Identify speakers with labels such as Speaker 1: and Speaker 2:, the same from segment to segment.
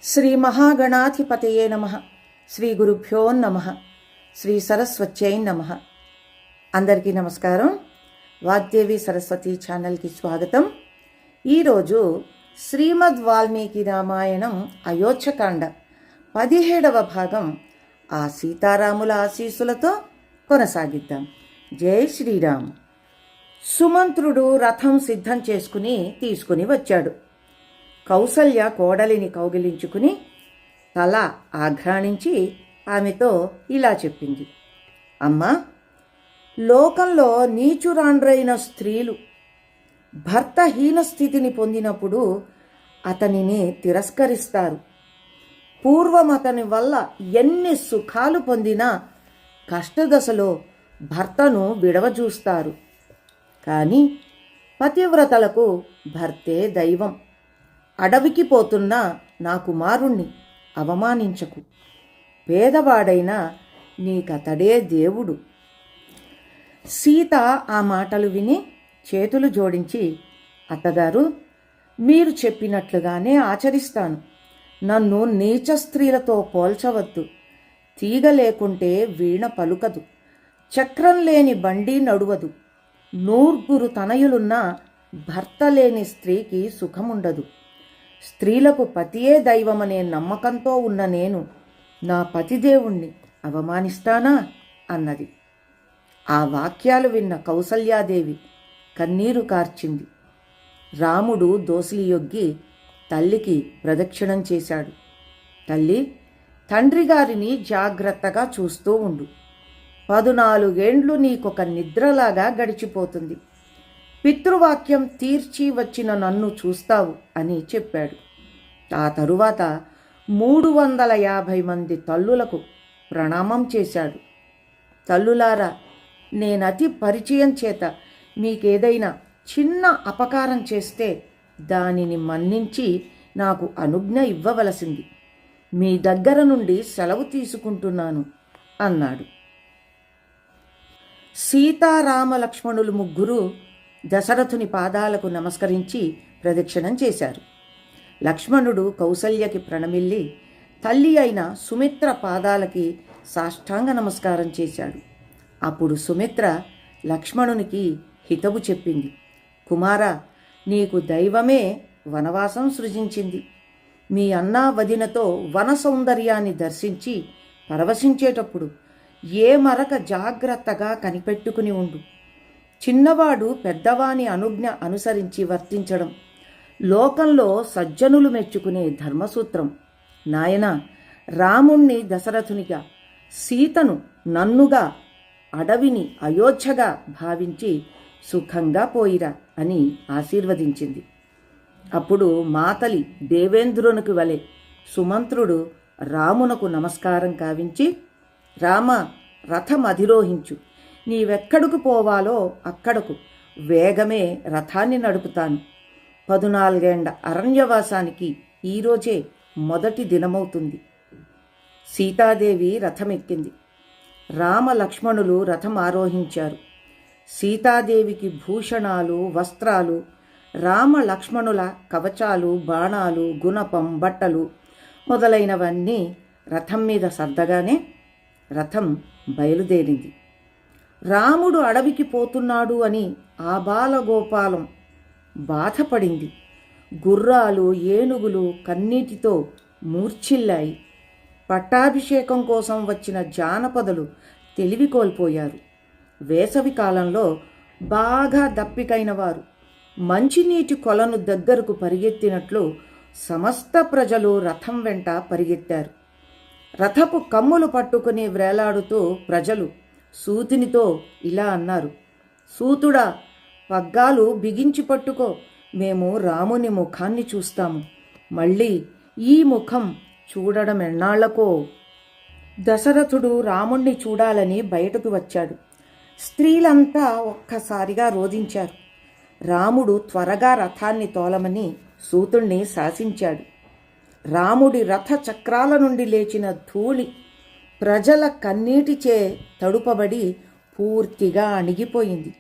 Speaker 1: శ్రీ మహాగణాధిపతయే నమః. శ్రీ గురుభ్యో నమః. శ్రీ సరస్వత్యై నమః. అందరికీ నమస్కారం. వాగ్దేవి సరస్వతి ఛానల్కి స్వాగతం. ఈరోజు శ్రీమద్ వాల్మీకి రామాయణం అయోధ్యకాండ 17వ భాగం ఆ సీతారాముల ఆశీస్సులతో కొనసాగిద్దాం. జై శ్రీరామ్. సుమంత్రుడు రథం సిద్ధం తీసుకుని వచ్చాడు. కౌసల్య కోడలిని కౌగిలించుకుని తల ఆఘ్రాణించి ఆమెతో ఇలా చెప్పింది. అమ్మా, లోకంలో నీచురాండ్రైన స్త్రీలు భర్త హీనస్థితిని పొందినప్పుడు అతనిని తిరస్కరిస్తారు. పూర్వం అతని వల్ల ఎన్ని సుఖాలు పొందినా కష్టదశలో భర్తను విడవజూస్తారు. కానీ పతివ్రతలకు భర్తే దైవం. అడవికి పోతున్న నా కుమారుణ్ణి అవమానించకు. పేదవాడైనా నీకతడే దేవుడు. సీత ఆ మాటలు విని చేతులు జోడించి, అత్తగారు, మీరు చెప్పినట్లుగానే ఆచరిస్తాను. నన్ను నీచ స్త్రీలతో పోల్చవద్దు. తీగ లేకుంటే వీణ పలుకదు, చక్రం లేని బండి నడువదు. 9 తనయులున్న భర్త లేని స్త్రీకి సుఖముండదు. స్త్రీలకు పతియే దైవమనే నమ్మకంతో ఉన్న నేను నా పతిదేవుణ్ణి అవమానిస్తానా అన్నది. ఆ వాక్యాలు విన్న కౌసల్యాదేవి కన్నీరు కార్చింది. రాముడు దోసిలియొగ్గి తల్లికి ప్రదక్షిణం చేశాడు. తల్లి, తండ్రి గారిని జాగ్రత్తగా చూస్తూ ఉండు. 14 ఏండ్లు నీకొక నిద్రలాగా గడిచిపోతుంది. పితృవాక్యం తీర్చి వచ్చిన నన్ను చూస్తావు అని చెప్పాడు. ఆ తరువాత 350 మంది తల్లులకు ప్రణామం చేశాడు. తల్లులారా, నేనతి పరిచయం చేత మీకేదైనా చిన్న అపకారం చేస్తే దానిని మన్నించి నాకు అనుజ్ఞ ఇవ్వవలసింది. మీ దగ్గర నుండి సెలవు తీసుకుంటున్నాను అన్నాడు. సీతారామ లక్ష్మణులు ముగ్గురు దశరథుని పాదాలకు నమస్కరించి ప్రదక్షిణం చేశారు. లక్ష్మణుడు కౌసల్యకి ప్రణమిల్లి తల్లి అయిన సుమిత్ర పాదాలకి సాష్టాంగ నమస్కారం చేశాడు. అప్పుడు సుమిత్ర లక్ష్మణునికి హితవు చెప్పింది. కుమారా, నీకు దైవమే వనవాసం సృజించింది. మీ అన్నా వదినతో వన సౌందర్యాన్ని దర్శించి పరవశించేటప్పుడు ఏ మరక జాగ్రత్తగా కనిపెట్టుకుని ఉండు. చిన్నవాడు పెద్దవాని అనుజ్ఞ అనుసరించి వర్తించడం లోకంలో సజ్జనులు మెచ్చుకునే ధర్మసూత్రం. నాయన, రాముణ్ణి దశరథునిగా, సీతను నన్నుగా, అడవిని అయోధ్యగా భావించి సుఖంగా పోయిరా అని ఆశీర్వదించింది. అప్పుడు మాతలి దేవేంద్రునికి వలె సుమంత్రుడు రామునకు నమస్కారం కావించి, రామ, రథం అధిరోహించు. నీవెక్కడకు పోవాలో అక్కడకు వేగమే రథాన్ని నడుపుతాను. 14 ఏండ్ల అరణ్యవాసానికి ఈరోజే మొదటి దినమవుతుంది. సీతాదేవి రథమెక్కింది. రామ లక్ష్మణులు రథం ఆరోహించారు. సీతాదేవికి భూషణాలు, వస్త్రాలు, రామ లక్ష్మణుల కవచాలు, బాణాలు, గుణపం, బట్టలు మొదలైనవన్నీ రథం మీద సర్దగానే రథం బయలుదేరింది. రాముడు అడవికి పోతున్నాడు అని ఆబాలగోపాలం బాధపడింది. గుర్రాలు, ఏనుగులు కన్నీటితో మూర్ఛిల్లాయి. పట్టాభిషేకం కోసం వచ్చిన జానపదులు తెలివి కోల్పోయారు. వేసవి కాలంలో బాగా దప్పికైన వారు మంచినీటి కొలను దగ్గరకు పరిగెత్తినట్లు సమస్త ప్రజలు రథం వెంట పరిగెత్తారు. రథపు కమ్ములు పట్టుకుని వ్రేలాడుతూ ప్రజలు సూతునితో ఇలా అన్నారు. సూతుడా, పగ్గాలు బిగించి పట్టుకో. మేము రాముని ముఖాన్ని చూస్తాము. మళ్ళీ ఈ ముఖం చూడడం ఎన్నాళ్లకో. దశరథుడు రాముణ్ణి చూడాలని బయటకు వచ్చాడు. స్త్రీలంతా ఒక్కసారిగా రోధించారు. రాముడు త్వరగా రథాన్ని తోలమని సూతుణ్ణి శాసించాడు. రాముడి రథ చక్రాల నుండి లేచిన ధూళి ప్రజల కన్నీటిచే తడుపబడి పూర్తిగా అణిగిపోయింది.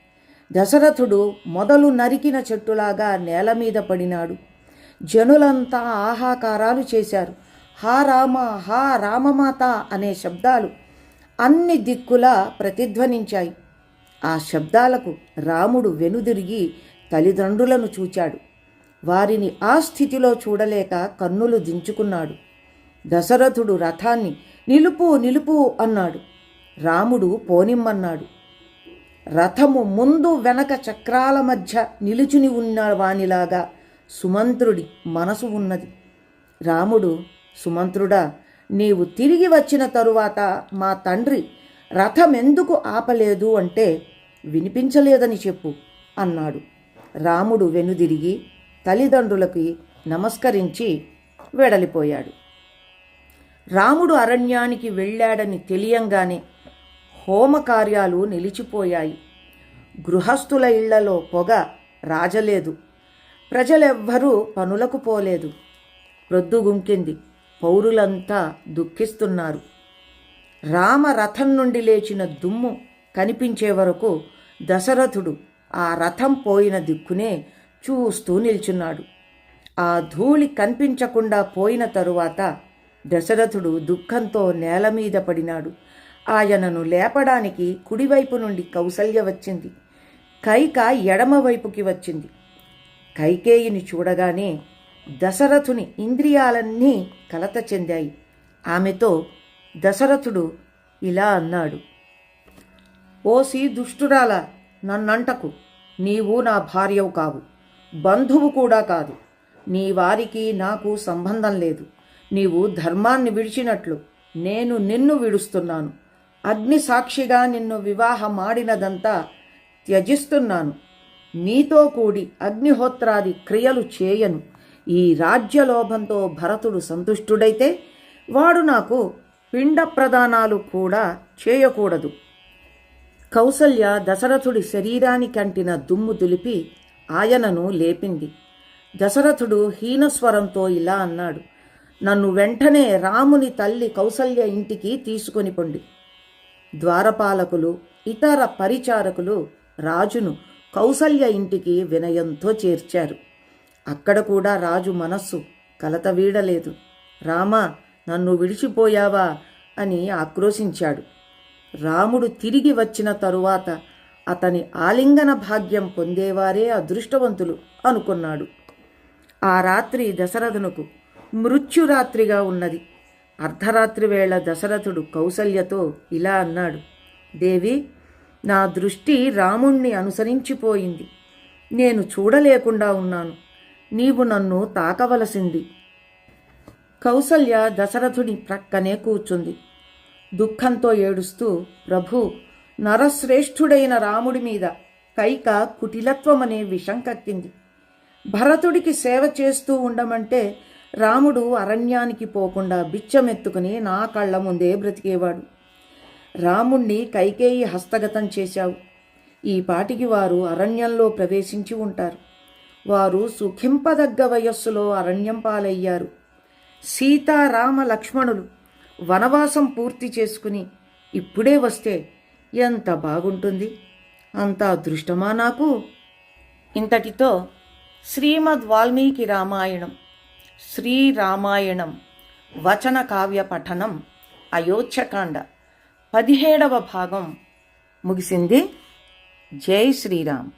Speaker 1: దశరథుడు మొదలు నరికిన చెట్టులాగా నేల మీద పడినాడు. జనులంతా ఆహాకారాలు చేశారు. హా రామ, హా రామమాత అనే శబ్దాలు అన్ని దిక్కులా ప్రతిధ్వనించాయి. ఆ శబ్దాలకు రాముడు వెనుదిరిగి తల్లిదండ్రులను చూచాడు. వారిని ఆ స్థితిలో చూడలేక కన్నులు దించుకున్నాడు. దశరథుడు రథాన్ని నిలుపు నిలుపు అన్నాడు. రాముడు పోనిమ్మన్నాడు. రథము ముందు వెనక చక్రాల మధ్య నిలుచుని ఉన్న వానిలాగా సుమంత్రుడి మనసు ఉన్నది. రాముడు, సుమంత్రుడా, నీవు తిరిగి వచ్చిన తరువాత మా తండ్రి రథమెందుకు ఆపలేదు అంటే వినిపించలేదని చెప్పు అన్నాడు. రాముడు వెనుదిరిగి తల్లిదండ్రులకి నమస్కరించి వెడలిపోయాడు. రాముడు అరణ్యానికి వెళ్ళాడని తెలియంగానే హోమకార్యాలు నిలిచిపోయాయి. గృహస్థుల ఇళ్లలో పొగ రాజలేదు. ప్రజలెవ్వరూ పనులకు పోలేదు. ప్రొద్దుగుంకింది. పౌరులంతా దుఃఖిస్తున్నారు. రామరథం నుండి లేచిన దుమ్ము కనిపించే వరకు దశరథుడు ఆ రథం పోయిన దిక్కునే చూస్తూ నిల్చున్నాడు. ఆ ధూళి కనిపించకుండా పోయిన తరువాత దశరథుడు దుఃఖంతో నేల మీద పడినాడు. ఆయనను లేపడానికి కుడివైపు నుండి కౌసల్య వచ్చింది. కైక ఎడమవైపుకి వచ్చింది. కైకేయిని చూడగానే దశరథుని ఇంద్రియాలన్నీ కలత చెందాయి. ఆమెతో దశరథుడు ఇలా అన్నాడు: ఓసి దుష్టురాల, నన్నంటకు. నీవు నా భార్యవు కావు, బంధువు కూడా కాదు. నీ వారికి నాకు సంబంధం లేదు. నీవు ధర్మాన్ని విడిచినట్లు నేను నిన్ను విడుస్తున్నాను. అగ్ని సాక్షిగా నిన్ను వివాహమాడినదంతా త్యజిస్తున్నాను. నీతో కూడి అగ్నిహోత్రాది క్రియలు చేయను. ఈ రాజ్యలోభంతో భరతుడు సంతుష్టుడైతే వాడు నాకు పిండ ప్రదానాలు కూడా చేయకూడదు. కౌసల్య దశరథుడి శరీరానికంటిన దుమ్ము దులిపి ఆయనను లేపింది. దశరథుడు హీనస్వరంతో ఇలా అన్నాడు: నన్ను వెంటనే రాముని తల్లి కౌసల్య ఇంటికి తీసుకొని పొండి. ద్వారపాలకులు, ఇతర పరిచారకులు రాజును కౌసల్య ఇంటికి వినయంతో చేర్చారు. అక్కడ కూడా రాజు మనస్సు కలత వీడలేదు. రామా, నన్ను విడిచిపోయావా అని ఆక్రోశించాడు. రాముడు తిరిగి వచ్చిన తరువాత అతని ఆలింగన భాగ్యం పొందేవారే అదృష్టవంతులు అనుకున్నాడు. ఆ రాత్రి దశరథునకు మృత్యురాత్రిగా ఉన్నది. అర్ధరాత్రి వేళ దశరథుడు కౌసల్యతో ఇలా అన్నాడు: దేవి, నా దృష్టి రాముణ్ణి అనుసరించిపోయింది. నేను చూడలేకుండా ఉన్నాను. నీవు నన్ను తాకవలసింది. కౌసల్య దశరథుని ప్రక్కనే కూర్చుంది. దుఃఖంతో ఏడుస్తూ, ప్రభు, నరశ్రేష్ఠుడైన రాముడి మీద కైక కుటిలత్వమనే విషం కక్కింది. భరతుడికి సేవ చేస్తూ ఉండమంటే రాముడు అరణ్యానికి పోకుండా బిచ్చమెత్తుకుని నా కళ్ళ ముందే బ్రతికేవాడు. రాముణ్ణి కైకేయి హస్తగతం చేశావు. ఈ పాటికి వారు అరణ్యంలో ప్రవేశించి ఉంటారు. వారు సుఖింపదగ్గ వయస్సులో అరణ్యం పాలయ్యారు. సీతారామ లక్ష్మణులు వనవాసం పూర్తి చేసుకుని ఇప్పుడే వస్తే ఎంత బాగుంటుంది. అంత అదృష్టమా నాకు? ఇంతటితో శ్రీమద్ వాల్మీకి రామాయణం శ్రీరామాయణం వచన కావ్య పఠనం అయోధ్యకాండ 17వ భాగం ముగిసింది. జై శ్రీరామ్.